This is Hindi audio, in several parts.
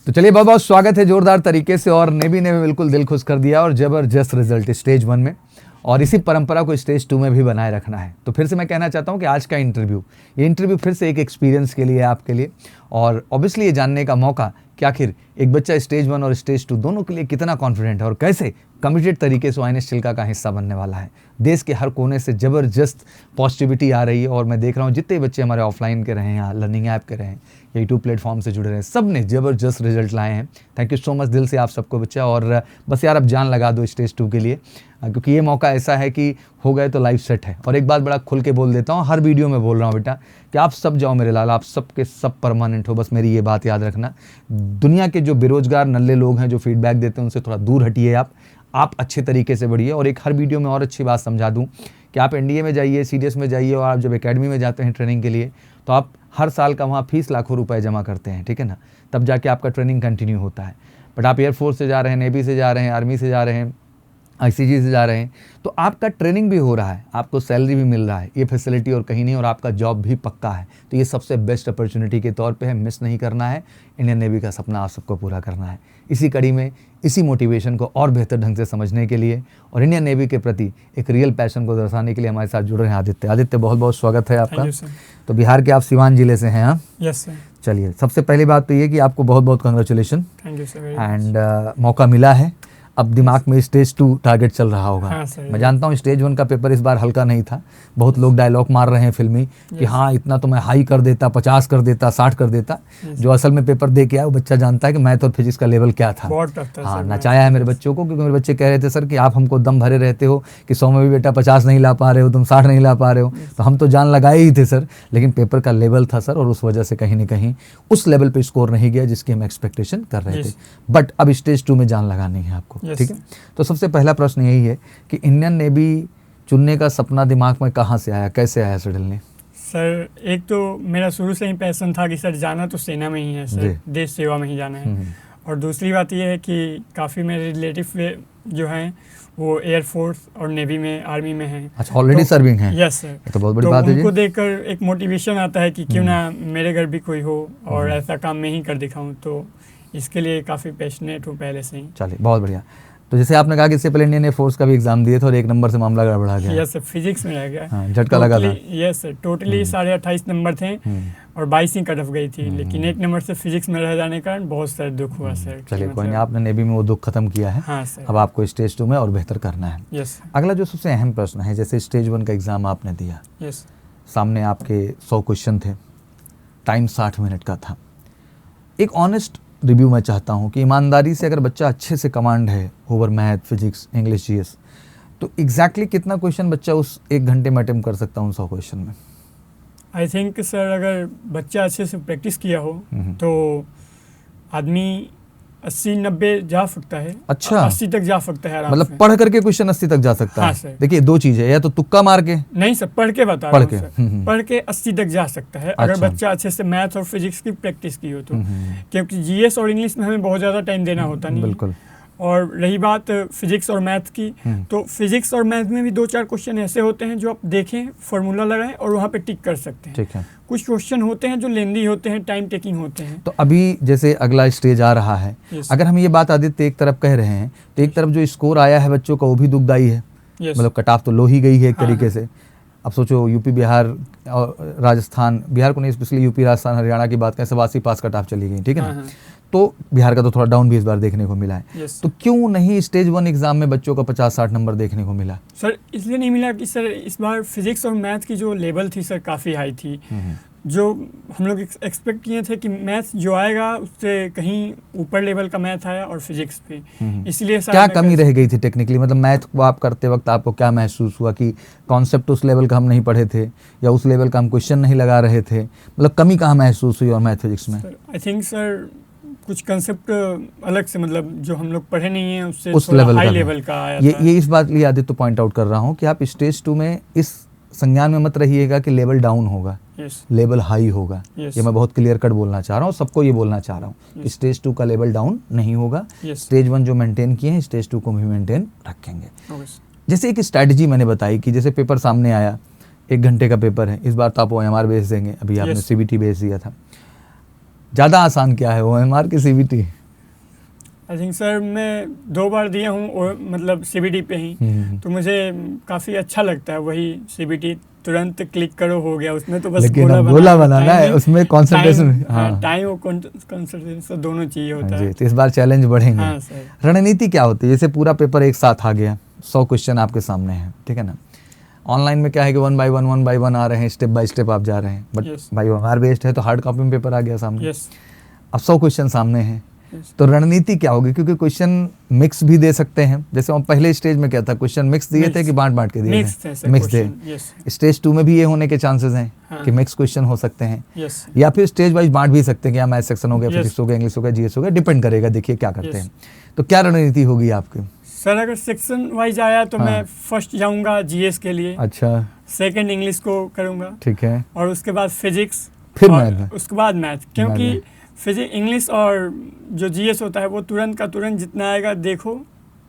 तो चलिए बहुत बहुत स्वागत है जोरदार तरीके से। और नेवी ने बिल्कुल दिल खुश कर दिया और ज़बरदस्त रिजल्ट स्टेज 1 में, और इसी परंपरा को स्टेज 2 में भी बनाए रखना है। तो फिर से मैं कहना चाहता हूं कि आज का ये इंटरव्यू फिर से एक एक्सपीरियंस के लिए है आपके लिए, और ऑब्वियसली ये जानने का मौका कि आखिर एक बच्चा स्टेज 1 और स्टेज 2 दोनों के लिए कितना कॉन्फिडेंट है और कैसे कमिटेड तरीके से INS चिल्का का हिस्सा बनने वाला है। देश के हर कोने से ज़बरदस्त पॉजिटिविटी आ रही है, और मैं देख रहा हूँ जितने बच्चे हमारे ऑफलाइन के रहे हैं या लर्निंग ऐप के रहे हैं या यूट्यूब प्लेटफॉर्म से जुड़े रहे हैं, सब ने ज़बरदस्त रिजल्ट लाए हैं। थैंक यू सो मच दिल से आप सबको बच्चा। और बस यार अब जान लगा दो स्टेज 2 के लिए, क्योंकि ये मौका ऐसा है कि हो गए तो लाइफ सेट है। और एक बात बड़ा खुल के बोल देता हूँ, हर वीडियो में बोल रहा हूँ बेटा कि आप सब जाओ मेरे लाल, आप सब के सब परमानेंट हो। बस मेरी ये बात याद रखना, दुनिया के जो बेरोजगार नल्ले लोग हैं जो फीडबैक देते हैं उनसे थोड़ा दूर हटिए। आप अच्छे तरीके से बढ़िए। और एक हर वीडियो में और अच्छी बात समझा दूँ कि आप NDA में जाइए, CDS में जाइए, और आप जब एकेडमी में जाते हैं ट्रेनिंग के लिए तो आप हर साल का वहाँ फीस लाखों रुपए जमा करते हैं, ठीक है ना, तब जाके आपका ट्रेनिंग कंटिन्यू होता है। बट आप एयरफोर्स से जा रहे हैं, नेवी से जा रहे हैं, आर्मी से जा रहे हैं, ICG से जा रहे हैं, तो आपका ट्रेनिंग भी हो रहा है, आपको सैलरी भी मिल रहा है, ये फैसिलिटी और कहीं नहीं, और आपका जॉब भी पक्का है। तो ये सबसे बेस्ट अपॉर्चुनिटी के तौर पे है, मिस नहीं करना है। इंडियन नेवी का सपना आप सबको पूरा करना है। इसी कड़ी में इसी मोटिवेशन को और बेहतर ढंग से समझने के लिए और इंडियन नेवी के प्रति एक रियल पैशन को दर्शाने के लिए हमारे साथ जुड़ रहे हैं आदित्य। बहुत बहुत स्वागत है आपका। तो बिहार के आप सिवान जिले से हैं? हाँ, यस सर। चलिए, सबसे पहली बात तो ये कि आपको बहुत बहुत congratulation. Thank you sir. And मौका मिला है। अब दिमाग में स्टेज 2 टारगेट चल रहा होगा। हाँ, मैं जानता हूँ स्टेज 1 का पेपर इस बार हल्का नहीं था। बहुत लोग डायलॉग मार रहे हैं फिल्मी कि हाँ इतना तो मैं हाई कर देता, 50 कर देता, 60 कर देता। जो असल में पेपर दे के आया वो बच्चा जानता है कि मैथ और फिजिक्स का लेवल क्या था। बहुत टफ था। हाँ, नचाया है मेरे बच्चों को, क्योंकि मेरे बच्चे कह रहे थे सर कि आप हमको दम भरे रहते हो कि 100 में भी बेटा 50 नहीं ला पा रहे हो, तुम 60 नहीं ला पा रहे हो। तो हम तो जान लगाए ही थे सर, लेकिन पेपर का लेवल था सर, और उस वजह से कहीं ना कहीं उस लेवल पे स्कोर नहीं गया जिसकी हम एक्सपेक्टेशन कर रहे थे। बट अब स्टेज 2 में जान लगानी है आपको, ठीक है। तो सबसे पहला प्रश्न यही है कि इंडियन नेवी चुनने का सपना दिमाग में कहाँ से आया, कैसे आया सडनली? सर एक तो मेरा शुरू से ही पैशन था कि सर जाना तो सेना में ही है सर, देश सेवा में ही जाना है। और दूसरी बात ये है कि काफ़ी मेरे रिलेटिव जो हैं वो एयरफोर्स और नेवी में, आर्मी में हैं। अच्छा, ऑलरेडी सर्विंग हैं? Yes sir. तो बहुत बड़ी बात है जी। उनको देखकर एक मोटिवेशन आता है कि क्यों ना मेरे घर भी कोई हो और ऐसा काम मैं ही कर दिखाऊं। तो इसके लिए काफ़ी पैशनेट हूँ पहले से ही। चलिए, बहुत बढ़िया। तो जैसे आपने कहा कि इससे पहले इंडियन एयरफोर्स का भी एग्जाम दिए थे और 1 नंबर से मामला गड़बड़ा गया। यस सर, फिजिक्स में रह गया। हाँ, झटका लगा था। यस सर, टोटली 28.5 नंबर थे और 22 ही कट ऑफ गई थी, लेकिन 1 नंबर से फिजिक्स में रह जाने के कारण बहुत सारे दुख हुआ सर। चलिए कोई नहीं, आपने नेवी में वो दुख खत्म किया है। हाँ सर। अब आपको स्टेज 2 में और बेहतर करना है। यस। अगला जो सबसे अहम प्रश्न है, जैसे स्टेज 1 का एग्जाम आपने दिया, यस, सामने आपके 100 क्वेश्चन थे, टाइम 60 मिनट का था। एक ऑनेस्ट रिव्यू मैं चाहता हूँ कि ईमानदारी से अगर बच्चा अच्छे से कमांड है over math, physics, English, GS, तो एग्जैक्टली कितना क्वेश्चन बच्चा उस 1 घंटे में अटेम्प्ट कर सकता है उन 100 क्वेश्चन में? आई थिंक सर अगर बच्चा अच्छे से प्रैक्टिस किया हो तो आदमी 80-90 जा सकता है। अच्छा, 80 तक जा सकता है आराम मतलब से। पढ़ करके क्वेश्चन 80 तक जा सकता हाँ है? सर। देखिए 2 चीज़ है, या तो तुक्का मार के, नहीं सर, पढ़ के बता रहा हूँ सर। पढ़ के 80 तक जा सकता है अगर अच्छा। बच्चा अच्छे से मैथ और फिजिक्स की प्रैक्टिस की हो तो। क्योंकि GS और इंग्लिश में हमें बहुत ज़्यादा टाइम देना होता नहीं। बिल्कुल। और रही बात फिजिक्स और मैथ की, तो फिजिक्स और मैथ में भी 2-4 क्वेश्चन ऐसे होते हैं जो आप देखें, फार्मूला लगाएं और वहाँ पे टिक कर सकते हैं। ठीक है। कुछ क्वेश्चन होते हैं जो लेंदी होते हैं, टाइम टेकिंग होते हैं। तो अभी जैसे अगला स्टेज आ रहा है, अगर हम ये बात आदित्य एक तरफ कह रहे हैं तो एक तरफ जो स्कोर आया है बच्चों का वो भी दुखदाई है। मतलब कट ऑफ तो लो ही गई है एक तरीके से। अब सोचो यूपी, बिहार और राजस्थान, बिहार को नहीं स्पेशली यूपी, राजस्थान, हरियाणा की बात करें, 87 पास कट ऑफ चली गई, ठीक है ना। तो बिहार का तो थोड़ा डाउन भी इस बार देखने को मिला है। तो क्यों नहीं स्टेज 1 एग्जाम में बच्चों का 50-60 नंबर देखने को मिला? सर इसलिए नहीं मिला कि सर इस बार फिजिक्स और मैथ की जो लेवल थी सर काफ़ी हाई थी। जो हम लोग एक्सपेक्ट किए थे कि मैथ जो आएगा उससे कहीं ऊपर लेवल का मैथ आया और फिजिक्स भी। इसलिए क्या कमी रह गई थी टेक्निकली? मतलब मैथ को आप करते वक्त आपको क्या महसूस हुआ कि कॉन्सेप्ट उस लेवल का हम नहीं पढ़े थे, या उस लेवल का हम क्वेश्चन नहीं लगा रहे थे? मतलब कमी कहाँ महसूस हुई और मैथ फिजिक्स में? आई थिंक सर कुछ कंसेप्ट अलग से, मतलब जो हम लोग पढ़े नहीं हैं उससे उस थोड़ा हाई लेवल का आया था। ये इस बात लिए आदित्य पॉइंट आउट कर रहा हूँ कि आप स्टेज 2 में इस संज्ञान में मत रहिएगा कि लेवल डाउन होगा, लेवल हाई होगा। ये मैं बहुत क्लियर कट बोलना चाह रहा हूँ, सबको ये बोलना चाह रहा हूँ। स्टेज 2 का लेवल डाउन नहीं होगा। स्टेज 1 जो मेंटेन किए हैं स्टेज 2 को भी मेंटेन रखेंगे। जैसे एक स्ट्रैटेजी मैंने बताई कि जैसे पेपर सामने आया, 1 घंटे का पेपर है, इस बार तो आप OMR बेस देंगे, अभी आपने CBT बेस दिया था। ज़्यादा आसान क्या है, OMR की CBT? आई थिंक सर मैं 2 बार दिया हूँ और मतलब CBT पे ही, तो मुझे काफ़ी अच्छा लगता है वही CBT, तुरंत क्लिक करो हो गया उसमें, तो बस लेकिन अब गोला बनाना है, उसमें कॉन्सेंट्रेशन, हाँ टाइम और कॉन्सेंट्रेशन दोनों चाहिए होता जी। है। तो इस बार चैलेंज बढ़ेंगे। हाँ सर। रणनीति क्या होती है? जैसे पूरा पेपर एक साथ आ गया, 100 क्वेश्चन आपके सामने है, ठीक है ना। ऑनलाइन में क्या है कि 1 बाय 1 आ रहे हैं, स्टेप बाय स्टेप आप जा रहे हैं, बट Yes. भाई OMR बेस्ड है तो हार्ड कॉपी में पेपर आ गया सामने। यस अब 100 क्वेश्चन सामने हैं, यस तो रणनीति क्या होगी? क्योंकि क्वेश्चन मिक्स भी दे सकते हैं, जैसे हम पहले स्टेज में क्या था, क्वेश्चन मिक्स दिए थे कि बांट के दिए थे? मिक्स थे। यस स्टेज 2 में भी ये होने के चांसेस हैं हाँ। कि मिक्स क्वेश्चन हो सकते हैं, यस या फिर स्टेज वाइज बांट भी सकते हैं कि यहाँ मैथ सेक्शन हो गया, Yes. फिजिक्स हो गया, इंग्लिश हो गया, GS हो गया, डिपेंड करेगा, देखिए क्या करते Yes. हैं। तो क्या रणनीति होगी आपकी? सर अगर सेक्शन वाइज आया तो हाँ। मैं फर्स्ट जाऊंगा GS के लिए, अच्छा, सेकंड इंग्लिश को करूंगा, ठीक है, और उसके बाद फिजिक्स, फिर और मैथ। उसके बाद मैथ, क्योंकि मैथ। फिजिक्स इंग्लिश और जो GS होता है वो तुरंत का तुरंत जितना आएगा देखो,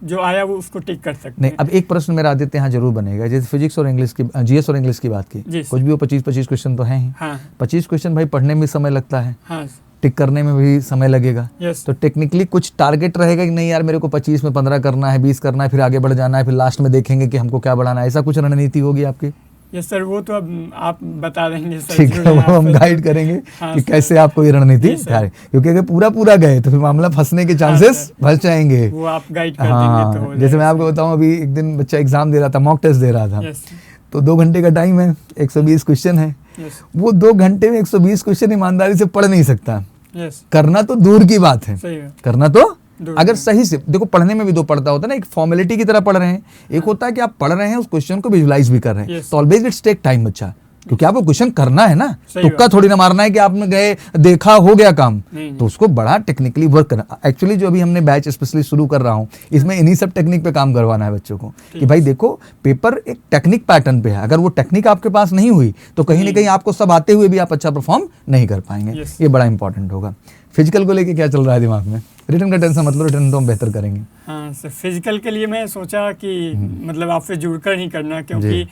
जो आया वो उसको टिक कर सकते नहीं, हैं। अब एक प्रश्न मेरा आदित्य यहाँ जरूर बनेगा, जैसे फिजिक्स और इंग्लिश की, GS और इंग्लिश की बात की, जी कुछ भी वो 25 क्वेश्चन तो हैं ही। हाँ 25 क्वेश्चन भाई पढ़ने में भी समय लगता है, हाँ टिक करने में भी समय लगेगा, यस तो टेक्निकली कुछ टारगेट रहेगा कि नहीं यार मेरे को 25 में 15 करना है, 20 करना है, फिर आगे बढ़ जाना है, फिर लास्ट में देखेंगे कि हमको क्या बढ़ाना है, ऐसा कुछ रणनीति होगी आपकी? यस सर, वो तो अब आप बता देंगे सर। ठीक है, वो हम गाइड करेंगे हाँ कि सर। कैसे आपको ये रणनीति जी सर। उठाए, क्योंकि अगर पूरा गए तो फिर मामला फंसने के चांसेस सर। फंस जाएंगे। वो आप गाइड कर देंगे तो हो हाँ, जैसे मैं जाएगा आपको बताऊं, अभी एक दिन बच्चा एग्जाम दे रहा था, मॉक टेस्ट दे रहा था, सर। यस तो 2 घंटे का टाइम है, 120 क्वेश्चन है, यस वो 2 घंटे में 120 क्वेश्चन ईमानदारी से पढ़ नहीं सकता। यस करना तो दूर की बात है, सही है। करना तो दूर अगर की। सही से देखो, पढ़ने में भी 2 पढ़ता होता है ना, एक फॉर्मेलिटी की तरह पढ़ रहे हैं, एक होता है कि आप पढ़ रहे हैं उस क्वेश्चन को विजुलाइज भी कर रहे हैं, Yes. तो ऑलवेज इट्स टेक टाइम बच्चा, क्योंकि आपको क्वेश्चन करना है ना, सही तुक्का बात। थोड़ी ना मारना है कि आपने गए देखा हो गया काम, नहीं, तो उसको बड़ा टेक्निकली वर्क करना। एक्चुअली जो अभी हमने बैच स्पेशली शुरू कर रहा हूँ, इसमें इन्हीं सब टेक्निक पे काम करवाना है बच्चों को, कि भाई देखो पेपर एक टेक्निक पैटर्न पे है, अगर वो टेक्निक आपके पास नहीं हुई तो कहीं ना कहीं आपको सब आते हुए भी आप अच्छा परफॉर्म नहीं कर पाएंगे। Yes. ये बड़ा इंपॉर्टेंट होगा। फिजिकल को लेके क्या चल रहा है दिमाग में? रिटर्न का टेंशन मतलब, रिटर्न तो हम बेहतर करेंगे। हाँ सर, फिजिकल के लिए मैं सोचा कि मतलब आपसे जुड़कर नहीं करना, क्योंकि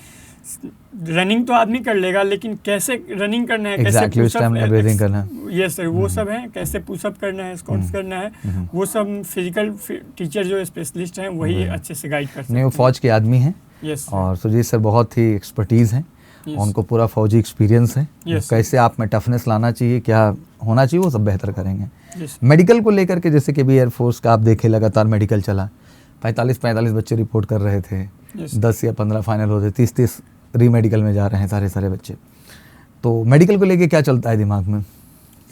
रनिंग तो आदमी कर लेगा, लेकिन कैसे रनिंग करना है, कैसे Exactly, उस time में breathing करना है। यस सर, वो सब है, कैसे पुशअप करना है, स्क्वाट्स करना है, वो सब फिजिकल टीचर जो स्पेशलिस्ट हैं वही अच्छे से गाइड कर सकते नहीं, वो हैं। फौज के आदमी हैं, यस और सुजीत सर बहुत ही एक्सपर्टीज़ हैं, Yes. उनको पूरा फौजी एक्सपीरियंस है, Yes. कैसे आप में टफनेस लाना चाहिए, क्या होना चाहिए, वो सब बेहतर करेंगे। यस मेडिकल को लेकर के जैसे कि भी एयरफोर्स का आप देखे लगातार मेडिकल चला, 45 बच्चे रिपोर्ट कर रहे थे, Yes. 10 या 15 फाइनल होते, 30 री मेडिकल में जा रहे हैं सारे बच्चे। तो मेडिकल को लेके क्या चलता है दिमाग में?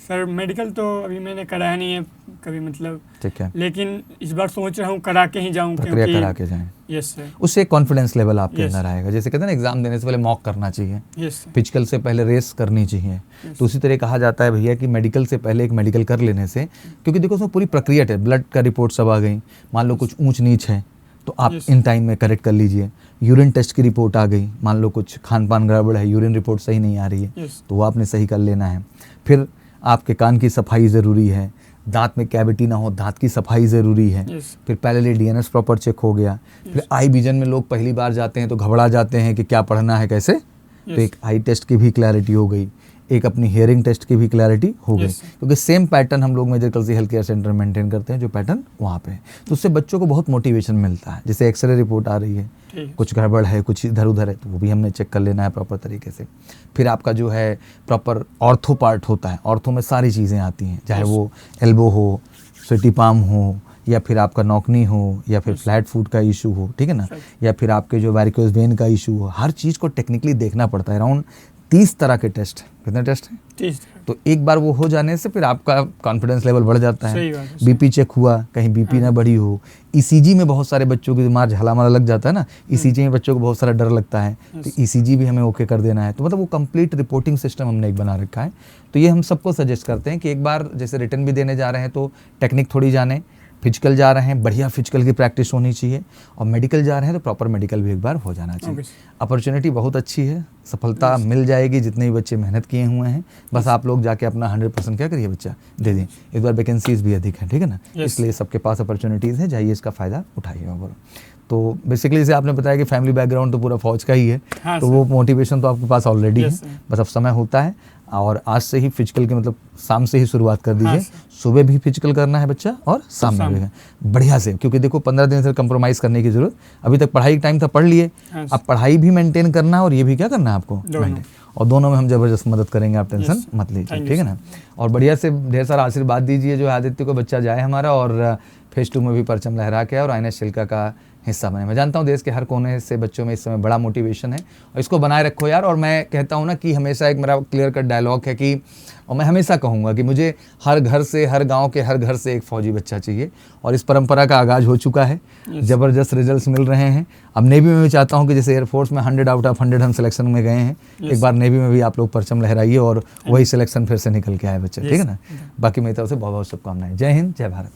सर मेडिकल तो अभी मैंने कराया नहीं है कभी, मतलब, ठीक है, लेकिन इस बार सोच रहा हूँ करा के ही जाऊँ, प्रक्रिया करा के जाएं, यस सर। उससे कॉन्फिडेंस लेवल आपके Yes. अंदर आएगा। जैसे कहते हैं ना, एग्जाम देने से पहले मॉक करना चाहिए, यस सर। फिजिकल से पहले रेस करनी चाहिए, तो उसी तरह कहा जाता है भैया कि मेडिकल से पहले एक मेडिकल कर लेने से, क्योंकि देखो उसमें पूरी प्रक्रिया है, ब्लड का रिपोर्ट सब आ गई, मान लो कुछ ऊंच नीच है तो आप Yes. इन टाइम में करेक्ट कर लीजिए, यूरिन टेस्ट की रिपोर्ट आ गई, मान लो कुछ खान पान गड़बड़ है, यूरिन रिपोर्ट सही नहीं आ रही है, यस तो वो आपने सही कर लेना है। फिर आपके कान की सफाई ज़रूरी है, दांत में कैविटी ना हो, दांत की सफाई ज़रूरी है। यस फिर पहले DNS प्रॉपर चेक हो गया। फिर आई विजन में लोग पहली बार जाते हैं तो घबरा जाते हैं कि क्या पढ़ना है कैसे, तो एक आई टेस्ट की भी क्लैरिटी हो गई, एक अपनी हियरिंग टेस्ट की भी क्लैरिटी हो गई, Yes. क्योंकि सेम पैटर्न हम लोग major Kalsi health care centre maintain करते हैं, जो पैटर्न वहाँ पे है, तो उससे बच्चों को बहुत मोटिवेशन मिलता है। जैसे एक्सरे रिपोर्ट आ रही है, ठीक कुछ गड़बड़ है, कुछ इधर उधर है, तो वो भी हमने चेक कर लेना है प्रॉपर तरीके से। फिर आपका जो है प्रॉपर ऑर्थो पार्ट होता है, ऑर्थो में सारी चीज़ें आती हैं, चाहे Yes. वो एल्बो हो, स्वीटी पाम हो, या फिर आपका नौकनी हो, या फिर फ्लैट फुट का इशू हो, ठीक है ना, Right. या फिर आपके जो वैरिकोज वेन का इशू हो, हर चीज़ को टेक्निकली देखना पड़ता है। अराउंड 30 तरह के टेस्ट, कितने टेस्ट हैं, ठीक तो एक बार वो हो जाने से फिर आपका कॉन्फिडेंस लेवल बढ़ जाता है। सही बात है, बीपी चेक हुआ, कहीं बीपी ना बढ़ी हो, ईसीजी में बहुत सारे बच्चों की दिमाग झलामला लग जाता है ना, ईसीजी में बच्चों को बहुत सारा डर लगता है, तो ईसीजी भी हमें ओके कर देना है। तो मतलब वो कंप्लीट रिपोर्टिंग सिस्टम हमने एक बना रखा है। तो ये हम सबको सजेस्ट करते हैं कि एक बार जैसे रिटर्न भी देने जा रहे हैं तो टेक्निक थोड़ी जाने, फिजिकल जा रहे हैं बढ़िया फिजिकल की प्रैक्टिस होनी चाहिए, और मेडिकल जा रहे हैं तो प्रॉपर मेडिकल भी एक बार हो जाना चाहिए। Okay. अपॉर्चुनिटी बहुत अच्छी है, सफलता मिल जाएगी, जितने भी बच्चे मेहनत किए हुए हैं, बस आप लोग जाके अपना 100% क्या करिए बच्चा दे दें। इस बार वैकेंसीज भी अधिक हैं, ठीक है ना, Yes. इसलिए सबके पास अपॉर्चुनिटीज़ है, जाइए इसका फ़ायदा उठाइए। बोलो तो बेसिकली जैसे आपने बताया कि फैमिली बैकग्राउंड तो पूरा फौज का ही है, हाँ तो सर। वो मोटिवेशन तो आपके पास ऑलरेडी है, Yes, sir. बस अब समय होता है और आज से ही फिजिकल के मतलब शाम से ही शुरुआत कर दीजिए। हाँ, सुबह भी फिजिकल करना है बच्चा और शाम में भी बढ़िया से, क्योंकि देखो 15 दिन से कंप्रोमाइज़ करने की जरूरत, अभी तक पढ़ाई का टाइम था, पढ़ लिए, हाँ, अब पढ़ाई भी मेंटेन करना है और ये भी क्या करना है आपको दोनों। मेंटेन, और दोनों में हम जबरदस्त मदद करेंगे, आप टेंशन Yes, मत लीजिए, thank you, ठीक है ना। और बढ़िया से ढेर सारा आशीर्वाद दीजिए जो आदित्य को बच्चा जाए हमारा और फेज 2 में भी परचम लहरा के और INS चिल्का का हिस्सा बने। मैं जानता हूँ देश के हर कोने से बच्चों में इस समय बड़ा मोटिवेशन है और इसको बनाए रखो यार। और मैं कहता हूँ ना कि हमेशा एक मेरा क्लियर कट डायलॉग है कि, और मैं हमेशा कहूँगा कि मुझे हर घर से, हर गांव के हर घर से एक फौजी बच्चा चाहिए और इस परंपरा का आगाज हो चुका है। ज़बरदस्त रिजल्ट्स मिल रहे हैं। अब नेवी में भी चाहता हूँ कि जैसे एयरफोर्स में 100 आउट ऑफ 100 हम सिलेक्शन में गए हैं, एक बार नेवी में भी आप लोग परचम लहराइए और वही सिलेक्शन फिर से निकल के आए बच्चे, ठीक है ना। बाकी मेरी तरफ से बहुत बहुत शुभकामनाएं। जय हिंद, जय भारत।